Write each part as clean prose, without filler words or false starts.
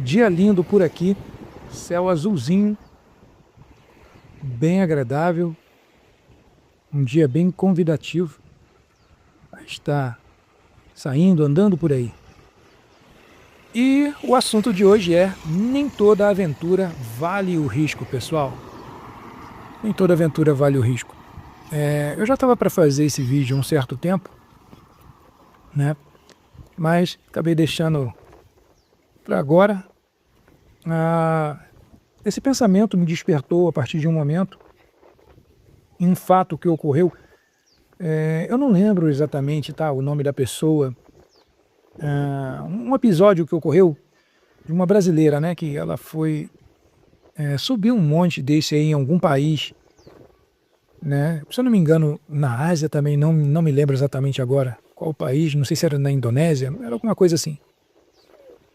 Dia lindo por aqui, céu azulzinho, bem agradável, um dia bem convidativo a estar saindo, andando por aí. E o assunto de hoje é: nem toda aventura vale o risco, pessoal. Nem toda aventura vale o risco. Eu já estava para fazer esse vídeo há um certo tempo, né? Mas acabei deixando para agora. Esse pensamento me despertou a partir de um momento, um fato que ocorreu. Eu não lembro exatamente, tá, o nome da pessoa. Um episódio que ocorreu de uma brasileira, né, que ela foi subir um monte desse aí em algum país, né? Se eu não me engano, na Ásia também, não me lembro exatamente agora qual país, não sei se era na Indonésia, era alguma coisa assim.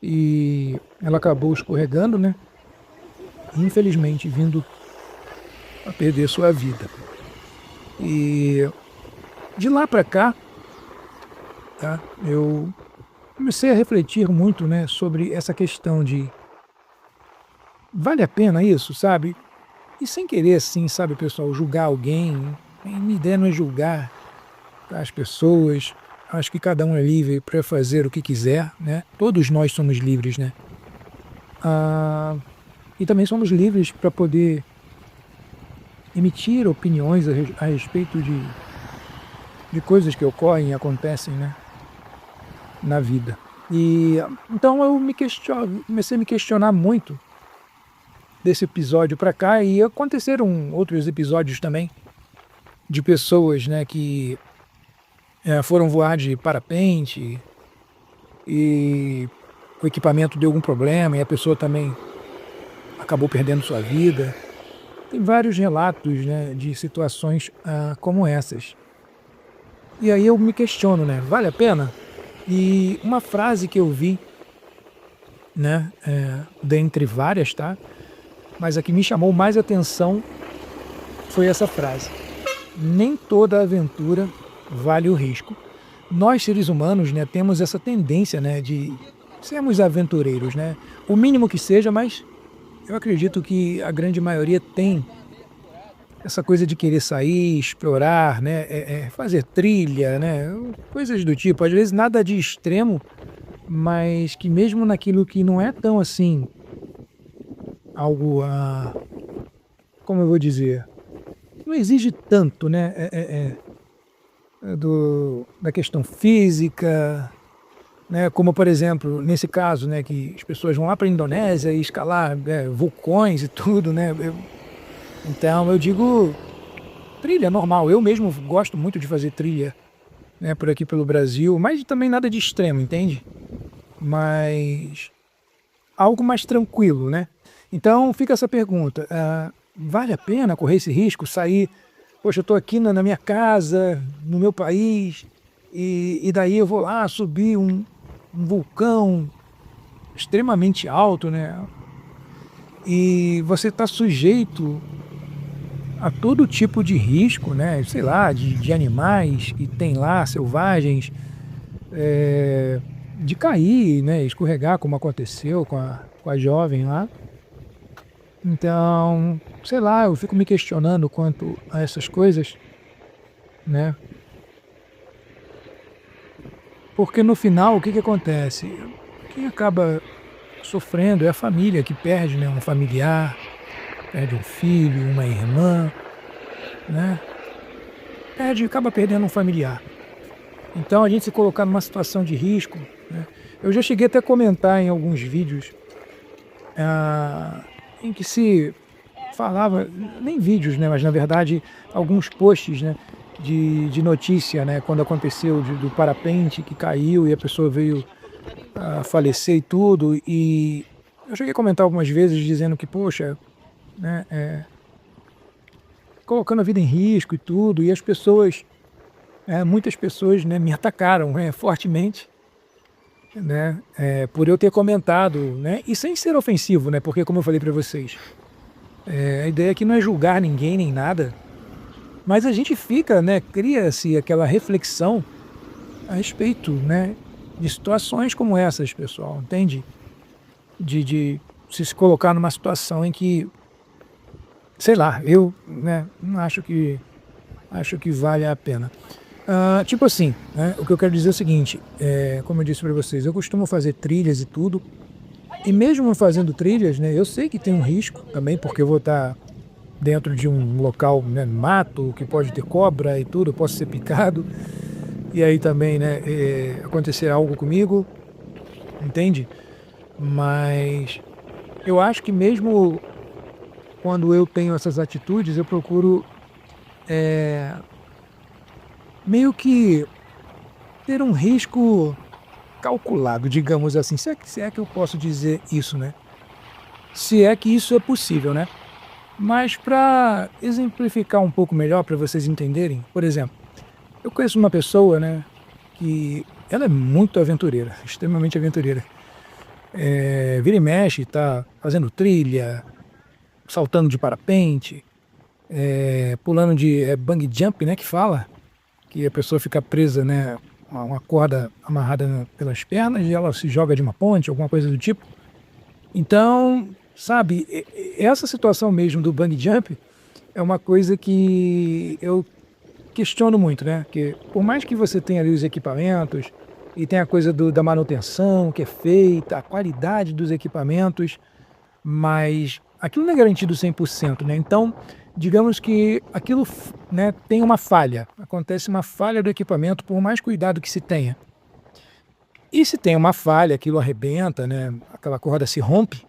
E ela acabou escorregando, né? Infelizmente vindo a perder sua vida. E de lá para cá, tá, eu comecei a refletir muito, né, sobre essa questão de vale a pena isso, sabe? E sem querer, assim, sabe, pessoal, julgar alguém. Minha ideia não é julgar as pessoas. Acho que cada um é livre para fazer o que quiser, né? Todos nós somos livres, né? E também somos livres para poder emitir opiniões a respeito de coisas que ocorrem e acontecem, né, na vida. E então eu comecei a me questionar muito desse episódio para cá, e aconteceram outros episódios também de pessoas, né, que foram voar de parapente e o equipamento deu algum problema e a pessoa também acabou perdendo sua vida. Tem vários relatos, né, de situações como essas. E aí eu me questiono, né, vale a pena? E uma frase que eu vi, né, dentre várias, tá? Mas a que me chamou mais atenção foi essa frase: nem toda aventura vale o risco. Nós, seres humanos, né, temos essa tendência, né, de sermos aventureiros, né? O mínimo que seja, mas eu acredito que a grande maioria tem essa coisa de querer sair, explorar, né, fazer trilha, né, coisas do tipo. Às vezes nada de extremo, mas que mesmo naquilo que não é tão assim, algo, como eu vou dizer, não exige tanto, né, da questão física, né, como por exemplo, nesse caso, né, que as pessoas vão lá para a Indonésia e escalar vulcões e tudo, né, então eu digo trilha normal. Eu mesmo gosto muito de fazer trilha, né, por aqui pelo Brasil, mas também nada de extremo, entende? Mas algo mais tranquilo, né? Então fica essa pergunta: vale a pena correr esse risco, sair? Poxa, eu estou aqui na minha casa, no meu país, e daí eu vou lá subir um vulcão extremamente alto, né? E você está sujeito a todo tipo de risco, né? Sei lá, de animais que tem lá, selvagens, de cair, né? Escorregar, como aconteceu com a jovem lá. Então, sei lá, eu fico me questionando quanto a essas coisas, né? Porque no final, o que acontece? Quem acaba sofrendo é a família, que perde, né, um familiar, perde um filho, uma irmã, né? Acaba perdendo um familiar. Então a gente se colocar numa situação de risco, né? Eu já cheguei até a comentar em alguns vídeos em que se falava, nem vídeos, né, mas na verdade alguns posts, né, de notícia, né, quando aconteceu do parapente que caiu e a pessoa veio a falecer e tudo, e eu cheguei a comentar algumas vezes dizendo que, poxa, né, colocando a vida em risco e tudo, e as pessoas, muitas pessoas, né, me atacaram, fortemente, né, por eu ter comentado, né, e sem ser ofensivo, né, porque como eu falei para vocês, a ideia aqui não é julgar ninguém nem nada, mas a gente fica, né, cria-se aquela reflexão a respeito, né, de situações como essas, pessoal, entende? de se colocar numa situação em que, sei lá, eu, né, não acho que vale a pena. Tipo assim, né, o que eu quero dizer é o seguinte, como eu disse para vocês, eu costumo fazer trilhas e tudo, e mesmo fazendo trilhas, né, eu sei que tem um risco também, porque eu vou estar dentro de um local, né, mato, que pode ter cobra e tudo, eu posso ser picado, e aí também, né, acontecer algo comigo, entende? Mas eu acho que mesmo quando eu tenho essas atitudes, eu procuro meio que ter um risco calculado, digamos assim, se é que eu posso dizer isso, né? Se é que isso é possível, né? Mas para exemplificar um pouco melhor, para vocês entenderem, por exemplo, eu conheço uma pessoa, né, que ela é muito aventureira, extremamente aventureira. Vira e mexe, tá fazendo trilha, saltando de parapente, pulando de bungee jump, né, que fala, que a pessoa fica presa, né, uma corda amarrada pelas pernas e ela se joga de uma ponte, alguma coisa do tipo. Então, sabe, essa situação mesmo do bungee jump é uma coisa que eu questiono muito, né? Que por mais que você tenha ali os equipamentos e tem a coisa da manutenção que é feita, a qualidade dos equipamentos, mas aquilo não é garantido 100%, né? Então, digamos que aquilo, né, tem uma falha, acontece uma falha do equipamento, por mais cuidado que se tenha. E se tem uma falha, aquilo arrebenta, né, aquela corda se rompe,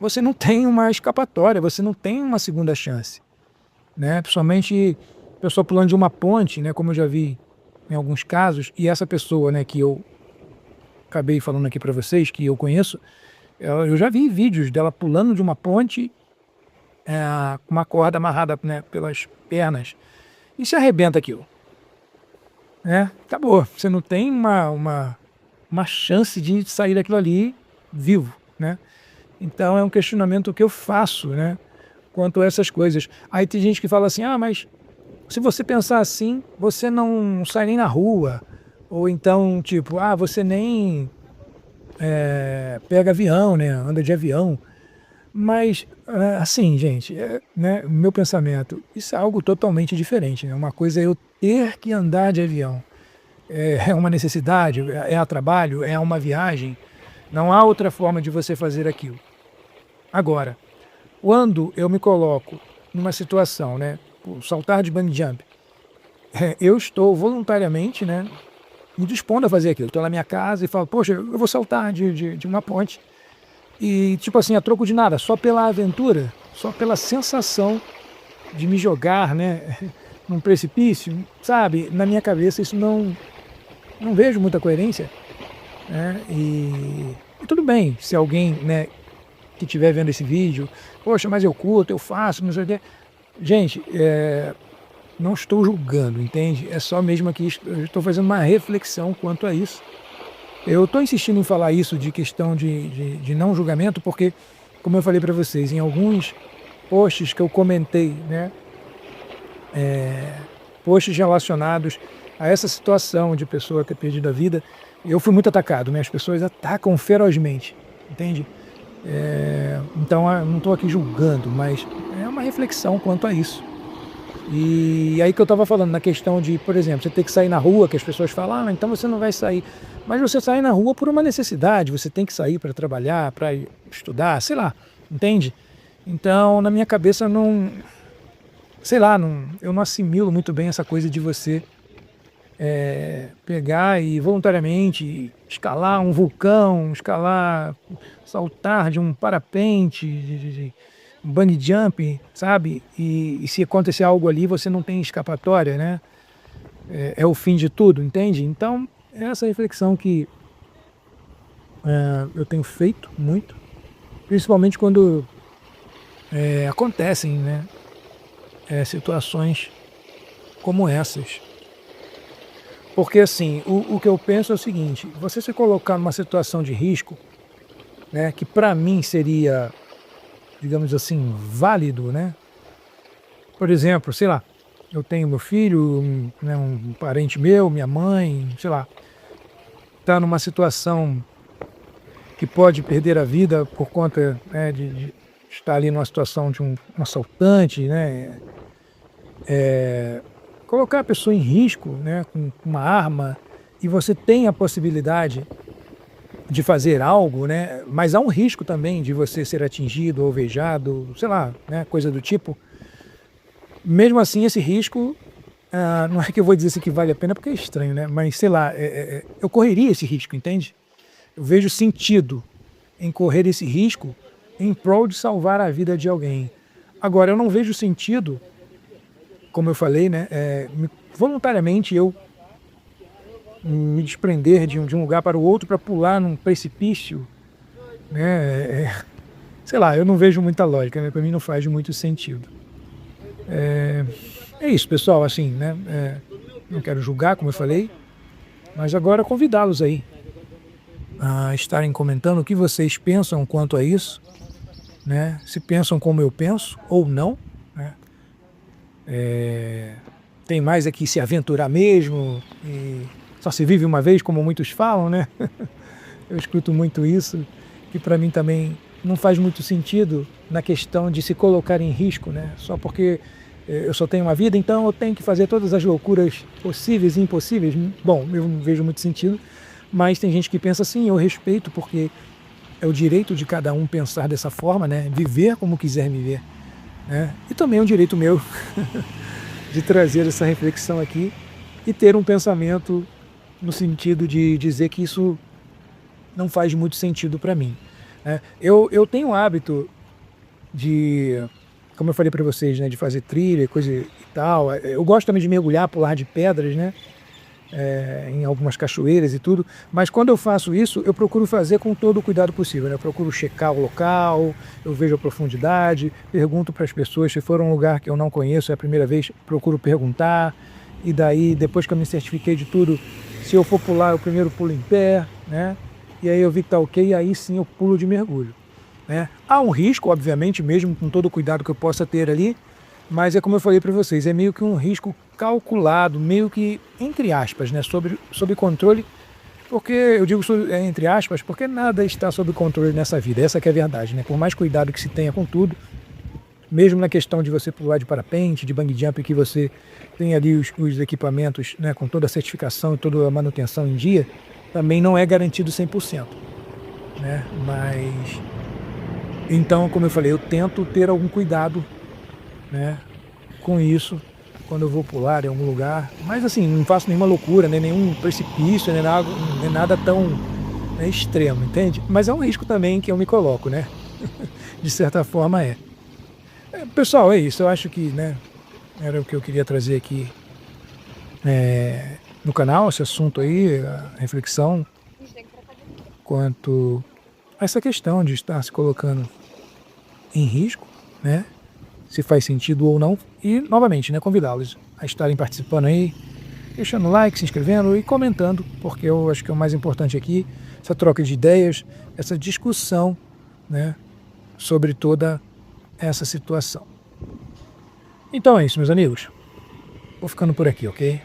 você não tem uma escapatória, você não tem uma segunda chance, né? Principalmente pessoa pulando de uma ponte, né, como eu já vi em alguns casos, e essa pessoa, né, que eu acabei falando aqui para vocês, que eu conheço, eu já vi vídeos dela pulando de uma ponte com uma corda amarrada, né, pelas pernas, e se arrebenta aquilo, né? Acabou, você não tem uma chance de sair daquilo ali vivo, né? Então é um questionamento que eu faço, né, quanto a essas coisas. Aí tem gente que fala assim, mas se você pensar assim, você não sai nem na rua, ou então tipo, você nem pega avião, né, anda de avião. Mas assim, gente, né, meu pensamento, isso é algo totalmente diferente, né? Uma coisa é eu ter que andar de avião, é uma necessidade, é a trabalho, é uma viagem, não há outra forma de você fazer aquilo. Agora, quando eu me coloco numa situação, né, saltar de bungee jump, eu estou voluntariamente, né, me dispondo a fazer aquilo. Estou na minha casa e falo, poxa, eu vou saltar de uma ponte. E tipo assim, a troco de nada, só pela aventura, só pela sensação de me jogar, né, num precipício, sabe? Na minha cabeça isso não vejo muita coerência, né? E tudo bem, se alguém, né, que estiver vendo esse vídeo, poxa, mas eu curto, eu faço, não sei o quê. Gente, não estou julgando, entende? É só mesmo aqui, eu estou fazendo uma reflexão quanto a isso. Eu estou insistindo em falar isso de questão de não julgamento, porque, como eu falei para vocês, em alguns posts que eu comentei, né, posts relacionados a essa situação de pessoa ter perdido a vida, eu fui muito atacado, né? As pessoas atacam ferozmente, entende? Então eu não estou aqui julgando, mas é uma reflexão quanto a isso. E aí que eu estava falando, na questão de, por exemplo, você ter que sair na rua, que as pessoas falam, então você não vai sair. Mas você sai na rua por uma necessidade, você tem que sair para trabalhar, para estudar, sei lá, entende? Então, na minha cabeça, sei lá, eu não assimilo muito bem essa coisa de você pegar e voluntariamente escalar um vulcão, saltar de um parapente, um bungee jump, sabe? E se acontecer algo ali, você não tem escapatória, né? É o fim de tudo, entende? Então, é essa reflexão que eu tenho feito muito, principalmente quando acontecem, né, situações como essas. Porque assim, o que eu penso é o seguinte, você se colocar numa situação de risco, né, que para mim seria, digamos assim, válido, né? Por exemplo, sei lá, eu tenho meu filho, né, um parente meu, minha mãe, sei lá, está numa situação que pode perder a vida por conta, né, de estar ali numa situação de um assaltante, né, colocar a pessoa em risco, né, com uma arma, e você tem a possibilidade de fazer algo, né, mas há um risco também de você ser atingido, alvejado, sei lá, né, coisa do tipo. Mesmo assim, esse risco, não é que eu vou dizer assim que vale a pena, porque é estranho, né, mas sei lá, eu correria esse risco, entende? Eu vejo sentido em correr esse risco em prol de salvar a vida de alguém. Agora, eu não vejo sentido, como eu falei, né, voluntariamente eu me desprender de um lugar para o outro para pular num precipício, né, sei lá, eu não vejo muita lógica, né, para mim não faz muito sentido. É isso, pessoal, assim, né, não quero julgar, como eu falei, mas agora convidá-los aí a estarem comentando o que vocês pensam quanto a isso, né, se pensam como eu penso ou não, né. Tem mais é que se aventurar mesmo, e só se vive uma vez, como muitos falam, né? Eu escuto muito isso, que para mim também não faz muito sentido na questão de se colocar em risco, né? Só porque eu só tenho uma vida, então eu tenho que fazer todas as loucuras possíveis e impossíveis. Bom, eu não vejo muito sentido, mas tem gente que pensa assim, eu respeito, porque é o direito de cada um pensar dessa forma, né? Viver como quiser viver, né? E também é um direito meu de trazer essa reflexão aqui e ter um pensamento no sentido de dizer que isso não faz muito sentido para mim, né? Eu tenho o hábito de, como eu falei para vocês, né, de fazer trilha, coisa e tal. Eu gosto também de mergulhar, pular de pedras, né, em algumas cachoeiras e tudo, mas quando eu faço isso, eu procuro fazer com todo o cuidado possível, né? Eu procuro checar o local, eu vejo a profundidade, pergunto para as pessoas, se for um lugar que eu não conheço, é a primeira vez, procuro perguntar, e daí, depois que eu me certifiquei de tudo, se eu for pular, eu primeiro pulo em pé, né? E aí eu vi que tá ok, e aí sim eu pulo de mergulho, né? Há um risco, obviamente, mesmo com todo o cuidado que eu possa ter ali, mas é como eu falei para vocês, é meio que um risco calculado, meio que, entre aspas, né, sob controle, porque eu digo entre aspas, porque nada está sob controle nessa vida, essa que é a verdade, né? Por mais cuidado que se tenha com tudo, mesmo na questão de você pular de parapente, de bungee jump, que você tem ali os equipamentos, né, com toda a certificação e toda a manutenção em dia, também não é garantido 100%, né? Mas, então, como eu falei, eu tento ter algum cuidado, né, com isso, quando eu vou pular em algum lugar, mas assim, não faço nenhuma loucura, nem nenhum precipício, nem nada tão, né, extremo, entende? Mas é um risco também que eu me coloco, né? De certa forma é. Pessoal, é isso, eu acho que, né, era o que eu queria trazer aqui no canal, esse assunto aí, a reflexão quanto a essa questão de estar se colocando em risco, né? Se faz sentido ou não, e novamente, né, convidá-los a estarem participando aí, deixando like, se inscrevendo e comentando, porque eu acho que é o mais importante aqui, essa troca de ideias, essa discussão, né, sobre toda essa situação. Então é isso, meus amigos. Vou ficando por aqui, ok?